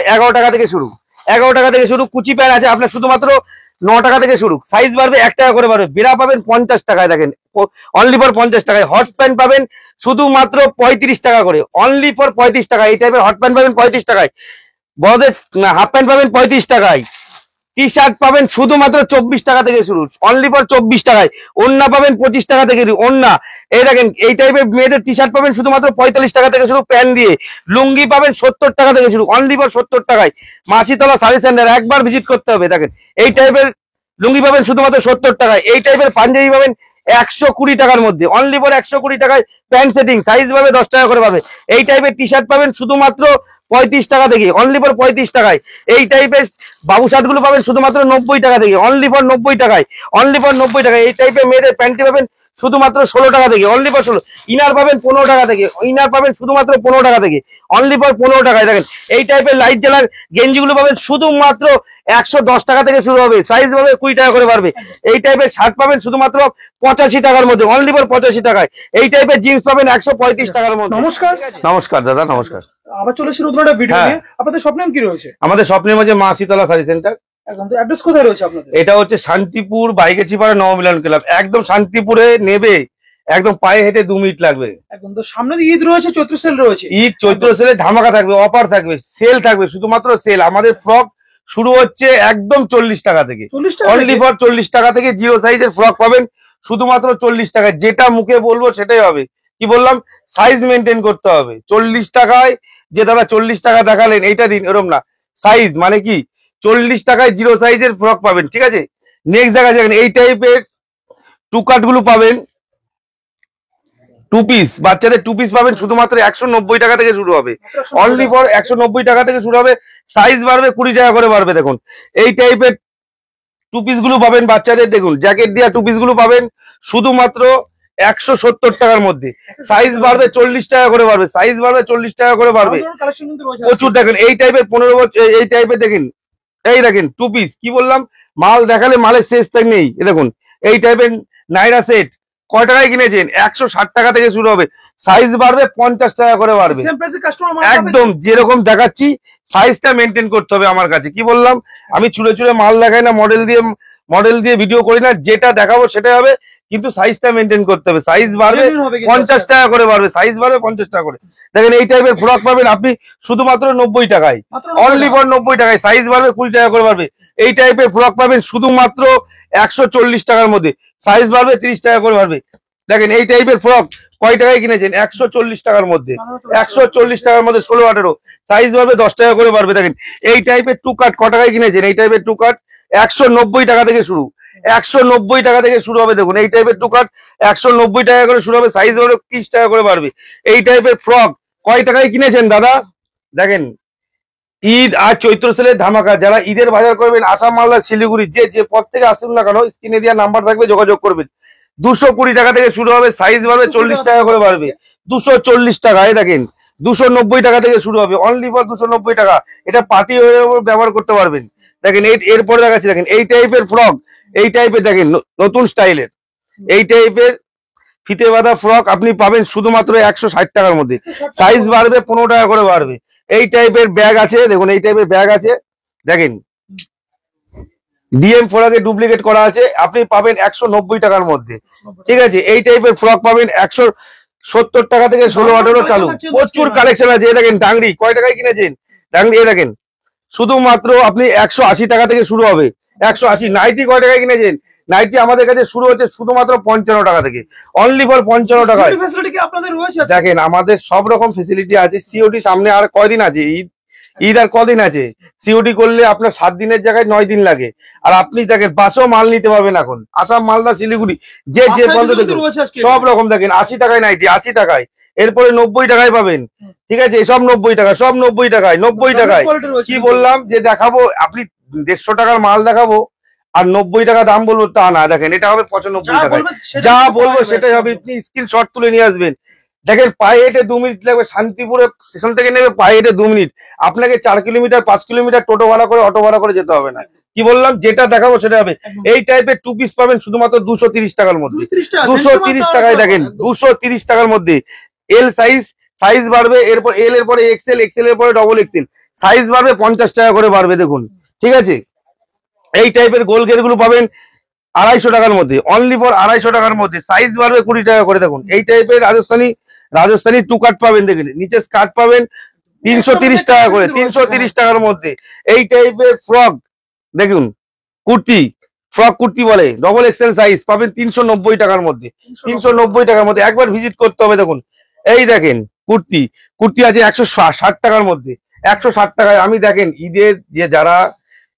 11 টাকা থেকে শুরু, 11 টাকা থেকে শুরু। কুচি প্যান্ট আছে আপনার শুধুমাত্র 9 টাকা থেকে শুরু, সাইজ বাড়বে 1 টাকা করে বাড়বে। বেড়া পাবেন 50 টাকায়, দেখেন অনলি ফর 50 টাকায়। হট প্যান্ট পাবেন শুধুমাত্র 35 টাকা করে, অনলি ফর 35 টাকা। এই টাইপের হট প্যান্ট পাবেন 35 টাকায়। বড়দের হাফ প্যান্ট পাবেন 35 টাকায়। টি শার্ট পাবেন শুধুমাত্র 24 টাকা থেকে শুরু, অনলি ফর 24 টাকায়। ওড়না পাবেন 25 টাকা থেকে ওড়না। এই দেখেন এই টাইপের মেয়েদের টি শার্ট পাবেন শুধুমাত্র 45 টাকা থেকে শুরু প্যান্ট দিয়ে। লুঙ্গি পাবেন 70 টাকা থেকে শুরু, অনলি ফর 70 টাকায়। মাসিতলা শাড়ি সেন্টার একবার ভিজিট করতে হবে। দেখেন এই টাইপের লুঙ্গি পাবেন শুধুমাত্র 70 টাকায়। এই টাইপের পাঞ্জাবি পাবেন 120 টাকার মধ্যে, অনলি ফর 120 টাকায়। প্যান্ট সেটিং সাইজ পাবে 10 টাকা করে পাবে। এই টাইপের টি শার্ট পাবেন শুধুমাত্র 35 টাকা থেকে, অনলি ফর 35 টাকায়। এই টাইপের বাবু শার্ট গুলো পাবেন শুধুমাত্র 90 টাকা থেকে, অনলি ফর 90 টাকায়, অনলি ফর 90 টাকায়। এই টাইপের মেয়েদের প্যান্টি পাবেন শুধুমাত্র 16 টাকা থেকে, অনলি ফর 16। ইনার পাবেন 15 টাকা থেকে, ইনার পাবেন শুধুমাত্র 15 টাকা থেকে, অনলি ফর 15 টাকায়। দেখেন এই টাইপের লাইট জেলার গেঞ্জিগুলো পাবেন শুধুমাত্র 110 টাকা থেকে শুরু হবে, সাইজ পাবে 20 টাকা করে পারবে। এই টাইপের শার্ট পাবেন শুধুমাত্র 85 টাকার মধ্যে, অনলি ফর 85 টাকায়। এই টাইপের জিন্স পাবেন 135 টাকার মধ্যে। নমস্কার। নমস্কার দাদা, নমস্কার। আবার চলে এসেছি নতুন একটা ভিডিও নিয়ে। আপনাদের শপ নেম কি রয়েছে? আমাদের স্বপ্নের মাঝে মা শীতলা শাড়ি সেন্টার। একদম। তো অ্যাড্রেস কোথায় রয়েছে আপনাদের? এটা হচ্ছে শান্তিপুর বাইগেছিপাড়া নবমিলন ক্লাব, একদম শান্তিপুরে নেবে, একদম পায়ে হেঁটে 2 মিনিট লাগবে। একদম। তো সামনে ঈদ রয়েছে, চৈত্র সেল রয়েছে। ঈদ চৈত্র সেলে ধামাকা থাকবে, অফার থাকবে, সেল থাকবে, শুধুমাত্র সেল। আমাদের ফ্রক শুরু হচ্ছে একদম 40 টাকা থেকে, 40 টাকা অনলি ফর 40 টাকা থেকে। জিরো সাইজের ফ্রক পাবেন শুধুমাত্র 40 টাকায়। যেটা মুখে বলবো সেটাই হবে। কি বললাম, সাইজ মেনটেন করতে হবে। 40 টাকায় যে দাদা 40 টাকা দেখালেন এইটা দিন, এরকম না। সাইজ মানে কি, 40 টাকায় জিরো সাইজের ফ্রক পাবেন, ঠিক আছে। নেক্সট দেখা যাবেন এই টাইপের টু কাট গুলো পাবেন, 2 পিস, বাচ্চাদের 2 পিস পাবেন শুধুমাত্র 190 টাকা থেকে শুরু হবে, অনলি ফর 190 টাকা থেকে শুরু হবে। সাইজ বাড়বে 20 টাকা করে বাড়বে। দেখুন এই টাইপের 2 পিস গুলো পাবেন বাচ্চাদের, দেখুন জ্যাকেট দেওয়া 2 পিস গুলো পাবেন শুধুমাত্র 170 টাকার মধ্যে। সাইজ বাড়বে 40 টাকা করে বাড়বে, সাইজ বাড়বে 40 টাকা করে বাড়বে। প্রচুর দেখেন এই টাইপের 15 বছর, এই টাইপের দেখেন, এই দেখেন 2 পিস। কি বললাম, মাল দেখালে মালের শেষ তাই নেই। দেখুন এই টাইপের নাইরা সেট কয় টাকায় কিনেছেন? 160 টাকা থেকে শুরু হবে, সাইজ বাড়বে 50 টাকা করে বাড়বে। একদম যেরকম দেখাচ্ছি সাইজটা মেনটেন করতে হবে আমার কাছে। কি বললাম, আমি ছুড়ে ছুড়ে মাল দেখাই না, মডেল দিয়ে ভিডিও করি না। যেটা দেখাবো সেটাই হবে, কিন্তু সাইজটা মেনটেন করতে হবে। সাইজ বাড়বে 50 টাকা করে বাড়বে, সাইজ বাড়বে 50 টাকা করে। দেখেন এই টাইপের ফ্রক পাবেন আপনি শুধুমাত্র 90 টাকায়, অনলি ফর 90 টাকায়। সাইজ বাড়বে 20 টাকা করে বাড়বে। এই টাইপের ফ্রক পাবেন শুধুমাত্র 140 টাকার মধ্যে, সাইজ বাড়বে 30 টাকা করে বাড়বে। দেখেন এই টাইপের ফ্রক কয় টাকায় কিনেছেন? 140 টাকার মধ্যে, 140 টাকার মধ্যে 16-18, সাইজ বাড়বে 10 টাকা করে বাড়বে। দেখেন এই টাইপের টু কাট ক টাকায় কিনেছেন? এই টাইপের টু কাট 190 টাকা থেকে শুরু, 190 টাকা থেকে শুরু হবে। দেখুন এই টাইপের টু কাট 190 টাকা করে শুরু হবে, সাইজ বাড়বে 30 টাকা করে বাড়বে। এই টাইপের ফ্রক কয় টাকায় কিনেছেন দাদা? দেখেন ঈদ আর চৈত্র সেলের ধামাকা। যারা ঈদের বাজার করবেন আসাম, মালদা, শিলিগুড়ি, যে পথ থেকে আসুন না কেন, স্ক্রিনে দেওয়া নাম্বার থাকবে, যোগাযোগ করবেন। 220 টাকা থেকে শুরু হবে, সাইজ বাড়বে 40 টাকা করে বাড়বে, 240 টাকা। এই দেখেন 290 টাকা থেকে শুরু হবে, অনলি ফর 290 টাকা। এটা পার্টি ব্যবহার করতে পারবেন। দেখেন এরপরে দেখাচ্ছি, দেখেন এই টাইপের ফ্রক, এই টাইপের দেখেন নতুন স্টাইলের এই টাইপের ফিতে বাঁধা ফ্রক আপনি পাবেন শুধুমাত্র 160 টাকার মধ্যে, সাইজ বাড়বে 15 টাকা করে বাড়বে। এই টাইপের ব্যাগ আছে, দেখুন এই টাইপের ব্যাগ আছে, দেখেন ডিএম ফ্রকে ডুপ্লিকেট করা আছে, আপনি পাবেন 190 টাকার মধ্যে, ঠিক আছে। এই টাইপের ফ্রক পাবেন 170 টাকা থেকে 16-18 চালু, প্রচুর কালেকশন আছে। এই দেখেন ডাংরি কয় টাকায় কিনেছেন? ডাংরি এই দেখেন শুধুমাত্র আপনি 180 টাকা থেকে শুরু হবে, 180। নাইটি কয় টাকায় কিনেছেন? নাইটি আমাদের কাছে শুরু হচ্ছে শুধুমাত্র 55 টাকা থেকে, অনলি ফর 55 টাকায়। দেখেন আমাদের সব রকম ফেসিলিটি আছে। সিওডি সামনে আর কয়দিন আছে, ঈদ আর কদিন আছে। সিওডি করলে আপনার 7 দিনের জায়গায় 9 দিন লাগে। আর আপনি দেখেন বাসও মাল নিতে পারবেন এখন, আসাম, মালদা, শিলিগুড়ি, যে পর্যন্ত সব রকম। দেখেন 80 টাকায় নাইটি, 80 টাকায়। এরপরে 90 টাকায় পাবেন, ঠিক আছে। সব 90 টাকা, সব 90 টাকায়, 90 টাকায়। কি বললাম যে দেখাবো, আপনি 150 টাকার মাল দেখাবো আর 90 টাকা দাম বলবো তা না। দেখেন এটা হবে 95 টাকায়, যা বলবো সেটাই হবে। আপনি স্ক্রিনশট তুলে নিয়ে আসবেন। দেখেন পায়ে হেঁটে 2 মিনিট লাগবে, শান্তিপুরে স্টেশন থেকে নেবে পায়ে হেঁটে 2 মিনিট। আপনাকে 4 কিলোমিটার 5 কিলোমিটার টোটো ভাড়া করে, অটো ভাড়া করে যেতে হবে না। কি বললাম, যেটা দেখাবো সেটা হবে। এই টাইপের 2 পিস পাবেন শুধুমাত্র 230 টাকার মধ্যে, 230 টাকায়। দেখেন 230 টাকার মধ্যে এল সাইজ সাইজ বাড়বে, এরপর এল এর পরে এক্সেল, এক্সেল এর পরে ডবল এক্সেল, সাইজ বাড়বে 50 টাকা করে বাড়বে দেখুন, ঠিক আছে। এই টাইপের গোল গেট গুলো পাবেন 250 টাকার মধ্যে, অনলি ফর 250 টাকার মধ্যে, সাইজ বাড়বে 20 টাকা করে দেখুন। এই টাইপের রাজস্থানি টু কাট পাবেন, দেখেন নিচে স্কার্ট পাবেন 330 টাকা করে, 330 টাকার মধ্যে। এই টাইপের ফ্রক দেখুন, কুর্তি, ফ্রক কুর্তি বলে, ডবল এক্সেল সাইজ পাবেন 390 টাকার মধ্যে, 390 টাকার মধ্যে। একবার ভিজিট করতে হবে দেখুন। এই দেখেন কুর্তি, কুর্তি আছে 160 টাকার মধ্যে, 160 টাকায়। আমি দেখেন ঈদের যে যারা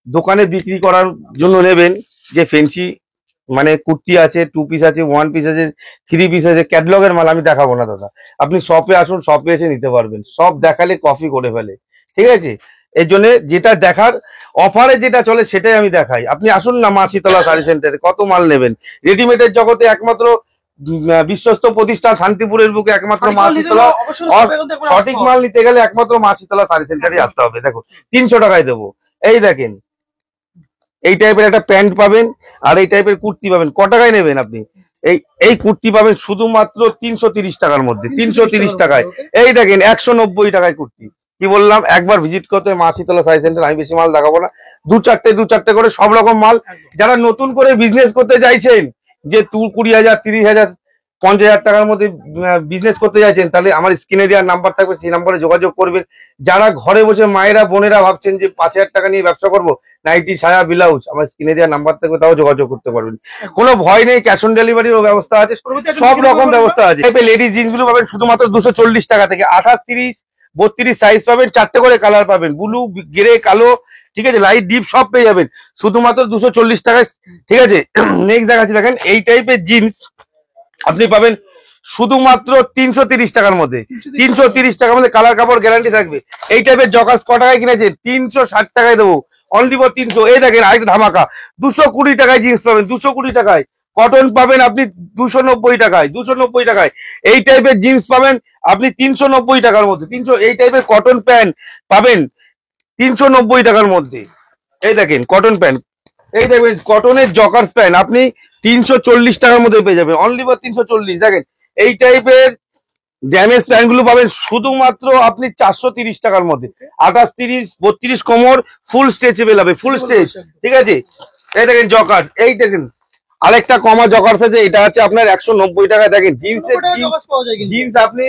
দোকানে বিক্রি করার জন্য নেবেন, যে ফেন্সি মানে কুর্তি আছে, 2 পিস আছে, 1 পিস আছে, 3 পিস আছে, ক্যাটলগের মাল আমি দেখাবো না দাদা। আপনি শপে আসুন, শপে এসে নিতে পারবেন। সব দেখালে কপি করে ফেলে, ঠিক আছে। এই জন্য যেটা দেখার, অফারে যেটা চলে সেটাই আমি দেখাই। আপনি আসুন না মা শীতলা শাড়ি সেন্টারে, কত মাল নেবেন। রেডিমেডের জগতে একমাত্র বিশ্বস্ত প্রতিষ্ঠান শান্তিপুরের বুকে একমাত্র মা শীতলা। সঠিক মাল নিতে গেলে একমাত্র মা শীতলা শাড়ি সেন্টারে আসতে হবে। দেখো 300 টাকায় দেবো। এই দেখেন এই টাইপের একটা প্যান্ট পাবেন, আর এই টাইপের কুর্তি পাবেন। ক টাকায় নেবেন আপনি? এই এই কুর্তি পাবেন শুধুমাত্র 330 টাকার মধ্যে, 330 টাকায়। এই দেখেন 190 টাকায় কুর্তি। কি বললাম, একবার ভিজিট করতে মা শীতলা শাড়ি সেন্টার। আমি বেশি মাল দেখাবো না, দু চারটে করে সব রকম মাল। যারা নতুন করে বিজনেস করতে চাইছেন, যে 20,000, 30,000, 50,000 টাকার মধ্যে বিজনেস করতে চাইছেন, তাহলে আমার স্ক্রিনে দেওয়ার নাম্বার থাকবে, সেই নাম্বারে যোগাযোগ করবেন। যারা ঘরে বসে মায়েরা বোনেরা ভাবছেন যে 5,000 টাকা নিয়ে ব্যবসা করবো, নাইটি, সায়া, ব্লাউজ, আমার স্ক্রিনে দেওয়ার নাম্বার থাকবে, তাও যোগাযোগ করতে পারবেন। কোনো ভয় নেই, ক্যাশ অন ডেলিভারিরও ব্যবস্থা আছে, সব রকম ব্যবস্থা আছে। লেডিস জিন্স গুলো পাবেন শুধুমাত্র 240 টাকা থেকে। 28, 30, 32 সাইজ পাবেন, 4টে করে কালার পাবেন, ব্লু, গ্রে, কালো, ঠিক আছে, লাইট, ডিপ সব পেয়ে যাবেন শুধুমাত্র 240 টাকায়, ঠিক আছে। নেক্সট দেখাচ্ছি, দেখেন এই টাইপের জিন্স আপনি পাবেন শুধুমাত্র 330 টাকার মধ্যে, 330 টাকার মধ্যে কালার কাপড় গ্যারান্টি থাকবে। এই টাইপের জকাস ক টাকায় কিনেছেন? 360 টাকায় দেবো, অনলি ফর 300। এই দেখেন আরেকটা ধামাকা, 220 টাকায় জিন্স পাবেন, 220 টাকায়। কটন পাবেন আপনি 290 টাকায়, 290 টাকায়। এই টাইপের জিন্স পাবেন আপনি 390 টাকার মধ্যে, 300। এই টাইপের কটন প্যান্ট পাবেন 390 টাকার মধ্যে। এই দেখেন কটন প্যান্ট, এই দেখবেন কটনের জকার্স প্যান্ট আপনি 340 টাকার মধ্যে পেয়ে যাবেন, অনলি ফর 340। দেখেন এই টাইপের ড্যামেজ প্যান্ট গুলো পাবেন শুধুমাত্র আপনি 430 টাকার মধ্যে। 28, 30, 32 কোমর, ফুল স্ট্রেচেবল হবে, ফুল স্ট্রেচ, ঠিক আছে। এই দেখেন জকার, এই দেখেন আরেকটা কমা জকার্স আছে, এটা আছে আপনার 190 টাকায়। দেখেন জিন্সের জিন্স আপনি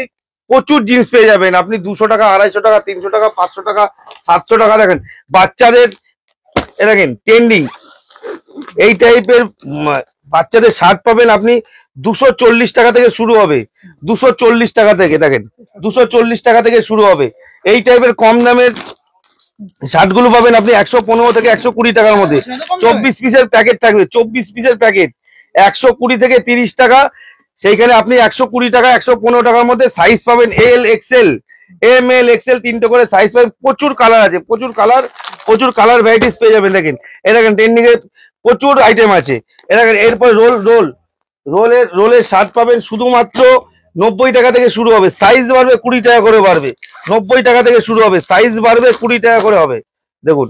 প্রচুর জিন্স পেয়ে যাবেন আপনি 200 টাকা, 250 টাকা, 300 টাকা, 500 টাকা, 700 টাকা। দেখেন বাচ্চাদের, এ দেখেন ট্রেন্ডিং এই টাইপের বাচ্চাদের শার্ট পাবেন আপনি 240 টাকা থেকে শুরু হবে, 240 টাকা থেকে। দেখেন 240 টাকা থেকে শুরু হবে। এই টাইপের কম দামের শার্ট গুলো পাবেন আপনি 115 থেকে 120 টাকার মধ্যে। 24 পিসের প্যাকেট থাকবে, 24 পিসের প্যাকেট 120 থেকে 30 টাকা। সেইখানে আপনি 120 টাকা, 115 টাকার মধ্যে সাইজ পাবেন এল, এক্সেল, এম, এল, এক্সেল, 3টে করে সাইজ পাবেন। প্রচুর কালার আছে, প্রচুর কালার ভ্যারাইটিস পেয়ে যাবেন। দেখেন এই দেখেন ট্রেন্ডিং এর প্রচুর আইটেম আছে। এ দেখেন এরপর রোলের শার্ট পাবেন শুধুমাত্র 90 টাকা থেকে শুরু হবে, সাইজ বাড়বে 20 টাকা করে বাড়বে। 90 টাকা থেকে শুরু হবে, সাইজ বাড়বে 20 টাকা করে হবে। দেখুন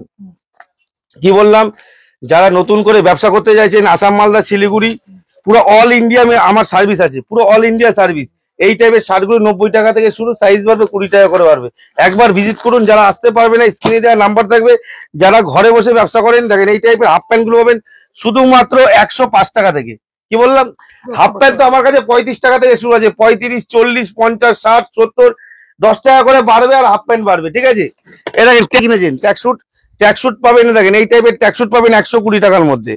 কি বললাম, যারা নতুন করে ব্যবসা করতে চাইছেন, আসাম, মালদা, শিলিগুড়ি, পুরো অল ইন্ডিয়া আমার সার্ভিস আছে, পুরো অল ইন্ডিয়া সার্ভিস। এই টাইপের শার্টগুলো 90 টাকা থেকে শুরু, সাইজ বাড়বে 20 টাকা করে বাড়বে। একবার ভিজিট করুন। যারা আসতে পারবে না, স্ক্রিনে দেওয়া নাম্বার থাকবে। যারা ঘরে বসে ব্যবসা করেন, দেখেন এই টাইপের হাফ প্যান্ট গুলো পাবেন শুধুমাত্র 105 টাকা থেকে। কি বললাম, হাফ প্যান্ট তো আমার কাছে 35 টাকা থেকে শুরু আছে, 35, 40, 50, 60, 70, 10 টাকা করে বাড়বে, আর হাফ প্যান্ট বাড়বে, ঠিক আছে। এটা কিনেছেন ট্যাক্সুট পাবেন, দেখেন এই টাইপের ট্যাক্সুট পাবেন 120 টাকার মধ্যে।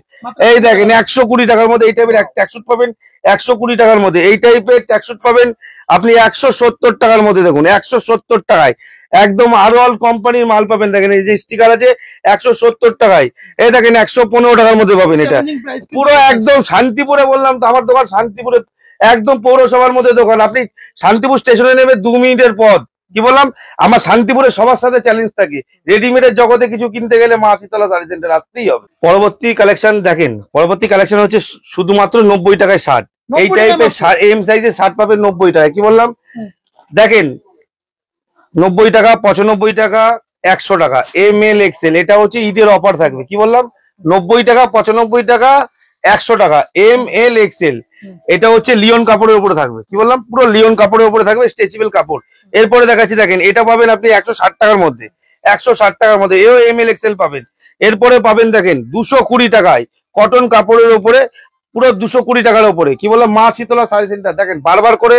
এই দেখেন 120 টাকার মধ্যে এই টাইপের ট্যাক্সুট পাবেন 120 টাকার মধ্যে। এই টাইপের ট্যাক্সুট পাবেন আপনি 170 টাকার মধ্যে। দেখুন 170 টাকায় একদম আরো অল কোম্পানির মাল পাবেন। দেখেন এই যে স্টিকার আছে 170 টাকায়। এই দেখেন 115 টাকার মধ্যে পাবেন। এটা পুরো একদম শান্তিপুরে, বললাম তো আমার দোকান শান্তিপুরে, একদম পৌরসভার মধ্যে দোকান। আপনি শান্তিপুর স্টেশনে নেবে 2 মিনিটের পথ। কি বললাম, আমার শান্তিপুরে সবার সাথে চ্যালেঞ্জ থাকে, রেডিমেডের জগতে কিছু কিনতে গেলে মা শীতলা শাড়ি সেন্টার আসতেই হবে। পরবর্তী কালেকশন দেখেন, পরবর্তী কালেকশন হচ্ছে শুধুমাত্র 90 টাকায় শার্ট। এই টাইপের এম সাইজের শার্ট পাবেন 90 টাকায়। কি বললাম, দেখেন 90 টাকা, 95 টাকা, 100 টাকা, এম, এল, এক্সেল। এটা হচ্ছে ঈদের অফার থাকবে। কি বললাম, 90 টাকা, 95 টাকা, 100 টাকা, এম, এল, এক্সেল। এটা হচ্ছে লিওন কাপড়ের উপরে থাকবে। কি বললাম, পুরো লিওন কাপড়ের উপরে থাকবে, স্ট্রেচেবল কাপড়। এরপরে দেখাচ্ছি দেখেন, এটা পাবেন আপনি 160 টাকার মধ্যে, 160 টাকার মধ্যে, এও ML XL পাবেন। এরপরে পাবেন দেখেন 220 টাকায় কটন কাপড়ের উপরে, পুরো 220 টাকার উপরে, কি বললাম, মা শীতলা শাড়ি সেন্টার। দেখেন বারবার করে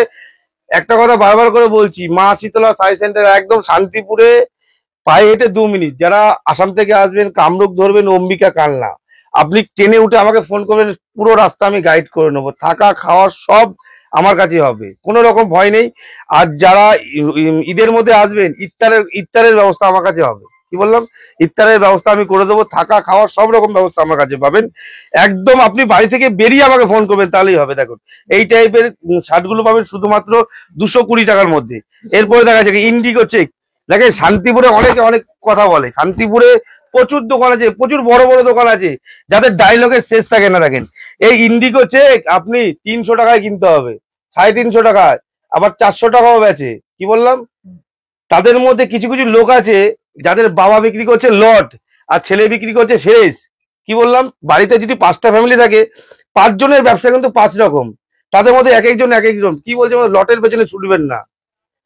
একটা কথা বারবার করে বলছি, মা শীতলা শাড়ি সেন্টার একদম শান্তিপুরে, পায়ে হেঁটে 2 মিনিট। যারা আসাম থেকে আসবেন, কামরূপ ধরবেন, অম্বিকা কালনা, আপনি ট্রেনে উঠে আমাকে ফোন করবেন, পুরো রাস্তা আমি গাইড করে নেবো, থাকা খাওয়ার সব আমার কাছে হবে, কোনো রকম ভয় নেই। আর যারা ঈদের মধ্যে আসবেন, ইফতারের ব্যবস্থা আমার কাছে হবে, কি বললাম, ইফতারের ব্যবস্থা আমি করে দেবো, থাকা খাওয়ার সব রকম ব্যবস্থা আমার কাছে পাবেন। একদম আপনি বাড়ি থেকে বেরিয়ে আমাকে ফোন করবেন, তাহলেই হবে। দেখুন এই টাইপের শার্টগুলো পাবেন শুধুমাত্র 220 টাকার মধ্যে। এরপরে দেখা যাচ্ছে ইন্ডিগো চেক। দেখেন শান্তিপুরে অনেকে অনেক কথা বলে, শান্তিপুরে প্রচুর দোকান আছে, প্রচুর বড় বড় দোকান আছে, যাদের ডায়লগের শেষ থাকে না। দেখেন এই ইন্ডিগো চেক আপনি 300 টাকায় কিনতে হবে, 350 টাকায়, আবার 400 টাকাও বেচে, কি বললাম। তাদের মধ্যে কিছু কিছু লোক আছে যাদের বাবা বিক্রি করছে লট, আর ছেলে বিক্রি করছে ফ্রেশ, কি বললাম। বাড়িতে যদি 5টা ফ্যামিলি থাকে, 5 জনের ব্যবসা কিন্তু 5 রকম, তাদের মধ্যে এক একজন এক একজন, কি বলছে, লটের পেছনে ছুটবেন না।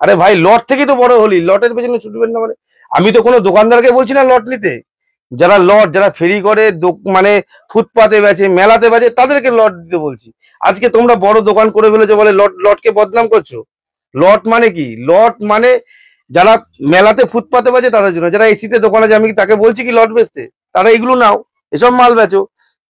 আরে ভাই লট থেকে তো বড় হলি, লটের পেছনে ছুটবেন না মানে? আমি তো কোনো দোকানদারকে বলছি না লট নিতে। যারা লট, যারা ফেরি করে, মানে ফুটপাতে বেচে, মেলাতে বেচে, তাদেরকে লট দিতে বলছি। আজকে তোমরা বড় দোকান করে ফেলেছো বলে লটকে বদনাম করছো। লট মানে কি? লট মানে যারা মেলাতে ফুটপাতে বেচে তাদের জন্য, যারা এসিতে দোকানে আছে আমি তাকে বলছি কি লট বেচতে, তারা এগুলো নাও, এসব মাল বেচো।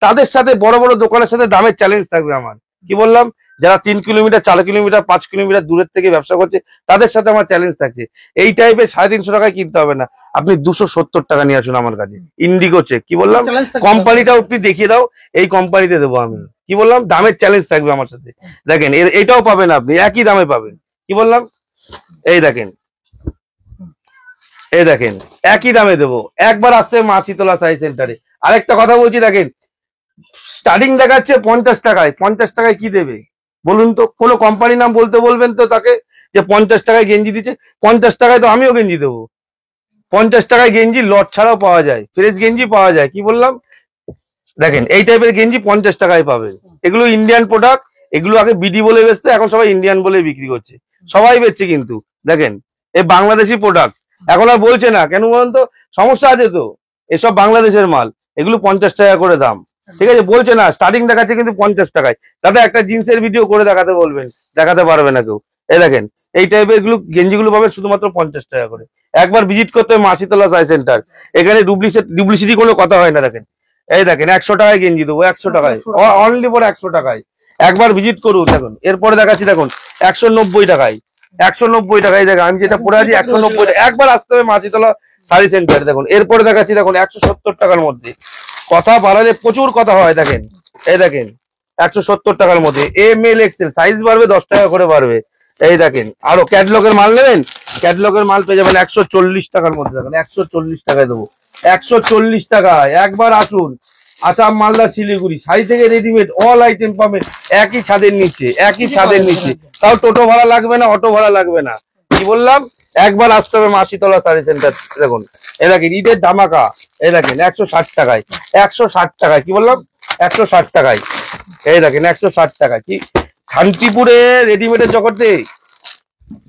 তাদের সাথে বড় বড় দোকানের সাথে দামের চ্যালেঞ্জ থাকবে আমার, কি বললাম। যারা 3 কিলোমিটার, 4 কিলোমিটার, 5 কিলোমিটার দূরের থেকে ব্যবসা করছে, তাদের সাথে আমার চ্যালেঞ্জ থাকছে। এই টাইপের 350 টাকায় কিনতে হবে না, আপনি 270 টাকা নিয়ে আসুন আমার কাছে। ইন্ডিগো চেক, কি বললাম, চ্যালেঞ্জ থাকবে। কোম্পানিটাও আপনি দেখিয়ে দাও, এই কোম্পানিতে দেবো আমি, কি বললাম, দামের চ্যালেঞ্জ থাকবে আমার সাথে। দেখেন এটাও পাবেন আপনি, একই দামে পাবেন, কি বললাম। এই দেখেন, এই দেখেন একই দামে দেবো, একবার আসতে মা শীতলা শাড়ি সেন্টারে। আরেকটা কথা বলছি, দেখেন স্টার্টিং দেখাচ্ছে 50 টাকায়, 50 টাকায় কি দেবে বলুন তো? কোনো কোম্পানি নাম বলতে বলবেন তো তাকে, যে 50 টাকায় গেঞ্জি দিচ্ছে। 50 টাকায় তো আমিও গেঞ্জি দেবো। 50 টাকায় গেঞ্জি লট ছাড়াও পাওয়া যায়, ফ্রেশ গেঞ্জি পাওয়া যায়, কি বললাম। দেখেন এই টাইপের গেঞ্জি 50 টাকায় পাবে, এগুলো ইন্ডিয়ান প্রোডাক্ট। এগুলো আগে বিডি বলে বেচতে, এখন সবাই ইন্ডিয়ান বলে বিক্রি করছে, সবাই বেচছে কিন্তু। দেখেন এই বাংলাদেশি প্রোডাক্ট, এখন আর বলছে না কেন বলুন তো? সমস্যা আছে তো, এসব বাংলাদেশের মাল, এগুলো 50 টাকা করে দাম, ঠিক আছে, বলছে না, স্টার্টিং দেখাচ্ছে কিন্তু 50 টাকায়। দাদা একটা জিন্সের ভিডিও করে দেখাতে বলবেন, দেখাতে পারবে না কেউ। এই দেখেন এই টাইপের গুলো গেঞ্জিগুলো পাবেন শুধুমাত্র 50 টাকা করে। একবার ভিজিট করতে হবে মাসিতলা শাড়ি সেন্টার, এখানে ডুপ্লিসিটি কোনো কথা হয় না। দেখেন এই দেখেন 100 টাকায় গেঞ্জি দেবো, 100 টাকায়, অনলি ফর 100 টাকায়, একবার ভিজিট করুন। দেখুন এরপরে দেখাচ্ছি, দেখুন 190 টাকায়, 190 টাকায়। দেখেন আমি যেটা পরে আছি 190 টাকা, একবার আসতে হবে মাছিতলা শাড়ি সেন্টার। দেখুন এরপরে দেখাচ্ছি, দেখুন 170 টাকার মধ্যে, কথা বাড়ালে প্রচুর কথা হয়। দেখেন এই দেখেন 170 টাকার মধ্যে, ML XL সাইজ বাড়বে, 10 টাকা করে বাড়বে। এই দেখেন আরো ক্যাটলগের মাল নেবেন, ক্যাটলগের মাল পেয়ে যাবেন 140 টাকার মধ্যে। দেখেন 140 টাকায় দেবো, 140 টাকায়, একবার আসুন। আসাম, মালদা, শিলিগুড়ি, শাড়ি থেকে রেডিমেড অল আইটেম পাবেন একই ছাদের নিচে, একই ছাদের নিচে। তাও টোটো ভাড়া লাগবে না, অটো ভাড়া লাগবে না, কি বললাম। একবার আসতে হবে মাসিতলা শাড়ি সেন্টার। দেখুন এ দেখেন ঈদের ধামাকা, এই দেখেন 160 টাকায়, 160 টাকায়, কি বললাম, 160 টাকায়। এই দেখেন 160 টাকা। কি শান্তিপুরে রেডিমেডের জগতে,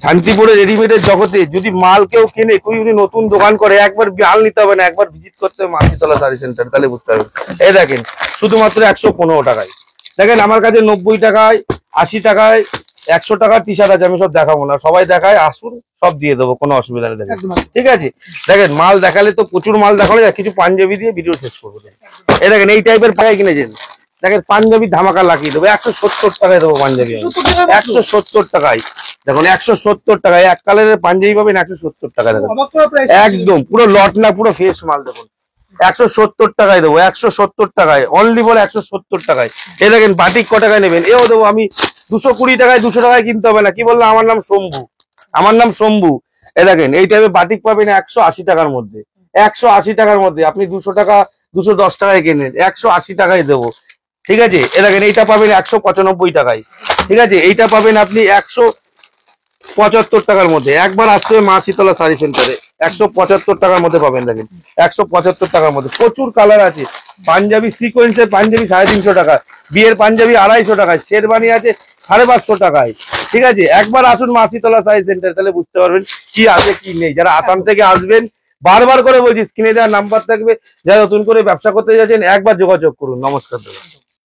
শান্তিপুরে রেডিমেডের জগতে যদি মাল কেউ কেনে, কেউ যদি নতুন দোকান করে, একবার মাল নিতে হবে না, একবার ভিজিট করতে হবে মাসিতলা শাড়ি সেন্টার, তাহলে বুঝতে হবে। এই দেখেন শুধুমাত্র 115 টাকায়। দেখেন আমার কাছে 90 টাকায়, 80 টাকায়, 100 টাকার টি শার্ট আছে, আমি সব দেখাবো না, সবাই দেখায়, আসুন সব দিয়ে দেবো, কোনো অসুবিধা নেই। দেখেন ঠিক আছে, দেখেন মাল দেখালে তো প্রচুর মাল দেখালে যায়, কিছু পাঞ্জাবি দিয়ে ভিডিও শেষ করবো। এই দেখেন এই টাইপের পায়ে কিনেছেন, দেখেন পাঞ্জাবি ধামাকা লাগিয়ে দেবো, 170 টাকায় দেবো পাঞ্জাবি, 170 টাকায়। দেখুন 170 টাকায় এক কালারের পাঞ্জাবি পাবেন 170 টাকায়। দেখুন একদম পুরো লট না, পুরো ফ্রেশ মাল। দেখুন 170 টাকায় দেবো, 170 টাকায়, অনলি বলে 170 টাকায়। এই দেখেন বাটিক ক টাকায় নেবেন, এও দেবো আমি 220 টাকায়। 200 টাকায় কিনতে হবে না, কি বললাম, আমার নাম শম্ভু, আমার নাম শম্ভু। এই দেখেন এই টাইপের বাটিক পাবেন 180 টাকার মধ্যে, 180 টাকার মধ্যে। আপনি 200 টাকা, 210 টাকায় কেনেন, 180 টাকায় দেবো, ঠিক আছে। এ দেখেন এইটা পাবেন 195 টাকায়, ঠিক আছে। এইটা পাবেন আপনি 75 টাকার মধ্যে। একবার আসছে মা শীতলা শাড়ি সেন্টারে, 175 টাকার মধ্যে পাবেন। দেখেন 175 টাকার মধ্যে প্রচুর কালার আছে। পাঞ্জাবি সিকোয়েন্সের পাঞ্জাবি 350 টাকা, বিয়ের পাঞ্জাবি 250 টাকায়, শেরবানি আছে 550 টাকায়। ঠিক আছে, একবার আসুন মা শীতলা শাড়ি সেন্টার, তাহলে বুঝতে পারবেন কি আছে কি নেই। যারা আসাম থেকে আসবেন, বারবার করে বলছি, স্ক্রিনে দেওয়ার নাম্বার থাকবে, যারা নতুন করে ব্যবসা করতে যাচ্ছেন একবার যোগাযোগ করুন। নমস্কার দাদা।